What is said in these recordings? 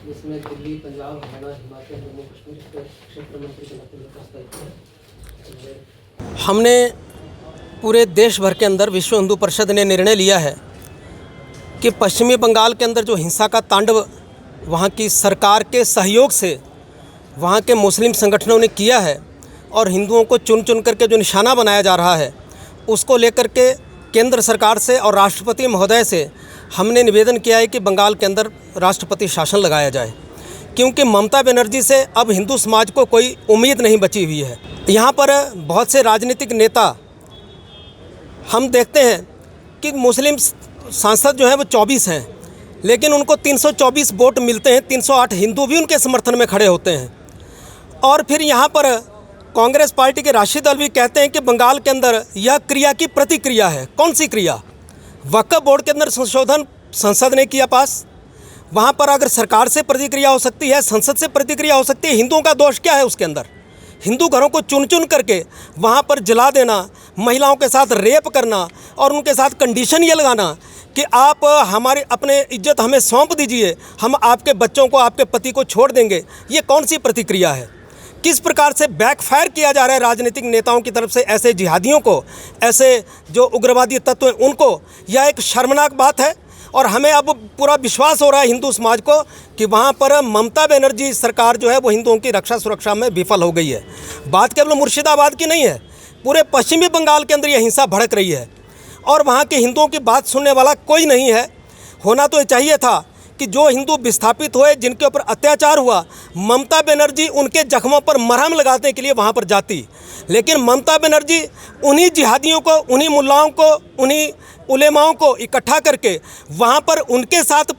जिसमें दिल्ली, पंजाब, हरियाणा, हिमाचल, जम्मू कश्मीर के क्षेत्र मंत्री के नाते प्रस्तावित है। हमने पूरे देश भर के अंदर विश्व हिंदू परिषद ने निर्णय लिया है कि पश्चिमी बंगाल के अंदर जो हिंसा का तांडव वहाँ की सरकार के सहयोग से वहाँ के मुस्लिम संगठनों ने किया है और हिंदुओं को चुन चुन करके जो निशाना बनाया जा रहा है, उसको लेकर के केंद्र सरकार से और राष्ट्रपति महोदय से हमने निवेदन किया है कि बंगाल के अंदर राष्ट्रपति शासन लगाया जाए, क्योंकि ममता बनर्जी से अब हिंदू समाज को कोई उम्मीद नहीं बची हुई है। यहाँ पर बहुत से राजनीतिक नेता हम देखते हैं कि मुस्लिम सांसद जो हैं वो 24 हैं, लेकिन उनको 324 वोट मिलते हैं, 308 हिंदू भी उनके समर्थन में खड़े होते हैं। और फिर यहाँ पर कांग्रेस पार्टी के राष्ट्रीय दल भी कहते हैं कि बंगाल के अंदर यह क्रिया की प्रतिक्रिया है। कौन सी क्रिया? वक्फ बोर्ड के अंदर संशोधन संसद ने किया पास, वहाँ पर अगर सरकार से प्रतिक्रिया हो सकती है, संसद से प्रतिक्रिया हो सकती है, हिंदुओं का दोष क्या है उसके अंदर? हिंदू घरों को चुन चुन करके वहाँ पर जला देना, महिलाओं के साथ रेप करना और उनके साथ कंडीशन ये लगाना कि आप हमारी अपने इज्जत हमें सौंप दीजिए, हम आपके बच्चों को, आपके पति को छोड़ देंगे, ये कौन सी प्रतिक्रिया है? किस प्रकार से बैकफायर किया जा रहा है राजनीतिक नेताओं की तरफ से ऐसे जिहादियों को, ऐसे जो उग्रवादी तत्व हैं उनको? यह एक शर्मनाक बात है और हमें अब पूरा विश्वास हो रहा है हिंदू समाज को कि वहाँ पर ममता बनर्जी सरकार जो है वो हिंदुओं की रक्षा सुरक्षा में विफल हो गई है। बात केवल मुर्शिदाबाद की नहीं है, पूरे पश्चिमी बंगाल के अंदर यह हिंसा भड़क रही है और वहाँ के हिंदुओं की बात सुनने वाला कोई नहीं है। होना तो चाहिए था कि जो हिंदू विस्थापित हुए, जिनके ऊपर अत्याचार हुआ, ममता बनर्जी उनके जख्मों पर मरहम लगाने के लिए वहाँ पर जाती, लेकिन ममता बनर्जी उन्हीं जिहादियों को, उन्हीं मुल्लाओं को, उन्हीं उलेमाओं को इकट्ठा करके वहाँ पर उनके साथ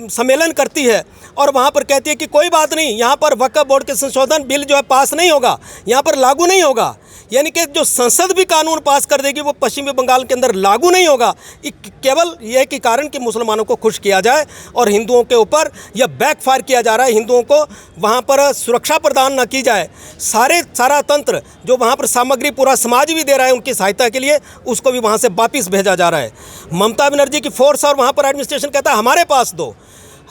सम्मेलन करती है और वहाँ पर कहती है कि कोई बात नहीं, यहाँ पर वक्फ बोर्ड के संशोधन बिल जो है पास नहीं होगा, यहाँ पर लागू नहीं होगा। यानी कि जो संसद भी कानून पास कर देगी वो पश्चिमी बंगाल के अंदर लागू नहीं होगा, केवल यह के कारण कि मुसलमानों को खुश किया जाए और हिंदुओं के ऊपर यह बैकफायर किया जा रहा है। हिंदुओं को वहाँ पर सुरक्षा प्रदान न की जाए, सारा तंत्र जो वहाँ पर सामग्री पूरा समाज भी दे रहा है उनकी सहायता के लिए, उसको भी वहाँ से वापस भेजा जा रहा है। ममता बनर्जी की फोर्स और वहाँ पर एडमिनिस्ट्रेशन कहता है हमारे पास दो।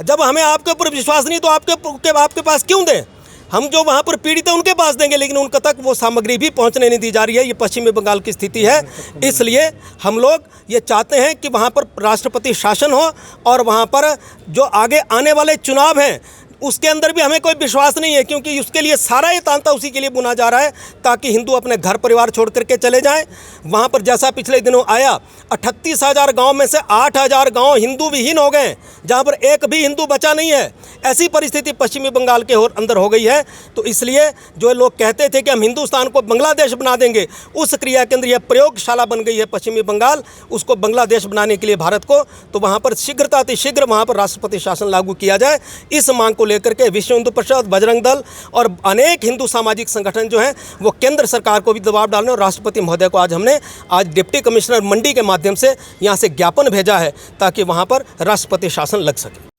जब हमें आपके ऊपर विश्वास नहीं तो आपके पास क्यों दें? हम जो वहाँ पर पीड़ित है उनके पास देंगे, लेकिन उनका तक वो सामग्री भी पहुँचने नहीं दी जा रही है। ये पश्चिमी बंगाल की स्थिति है। इसलिए हम लोग ये चाहते हैं कि वहाँ पर राष्ट्रपति शासन हो और वहाँ पर जो आगे आने वाले चुनाव हैं उसके अंदर भी हमें कोई विश्वास नहीं है, क्योंकि उसके लिए सारा ये तांता उसी के लिए बुना जा रहा है ताकि हिंदू अपने घर परिवार छोड़ करके चले जाएं। वहाँ पर जैसा पिछले दिनों आया 38,000 गांव में से 8,000 गांव हिंदू विहीन हो गए, जहाँ पर एक भी हिंदू बचा नहीं है। ऐसी परिस्थिति पश्चिमी बंगाल के अंदर हो गई है। तो इसलिए जो लोग कहते थे कि हम हिंदुस्तान को बांग्लादेश बना देंगे, उस क्रिया के अंदर यह प्रयोगशाला बन गई है पश्चिमी बंगाल, उसको बांग्लादेश बनाने के लिए भारत को। तो वहाँ पर शीघ्रता अतिशीघ्र वहाँ पर राष्ट्रपति शासन लागू किया जाए। इस मांग को लेकर के विश्व हिंदू परिषद, बजरंग दल और अनेक हिंदू सामाजिक संगठन जो हैं वो केंद्र सरकार को भी दबाव डालने और राष्ट्रपति महोदय को आज डिप्टी कमिश्नर मंडी के माध्यम से यहाँ से ज्ञापन भेजा है ताकि वहाँ पर राष्ट्रपति शासन लग सके।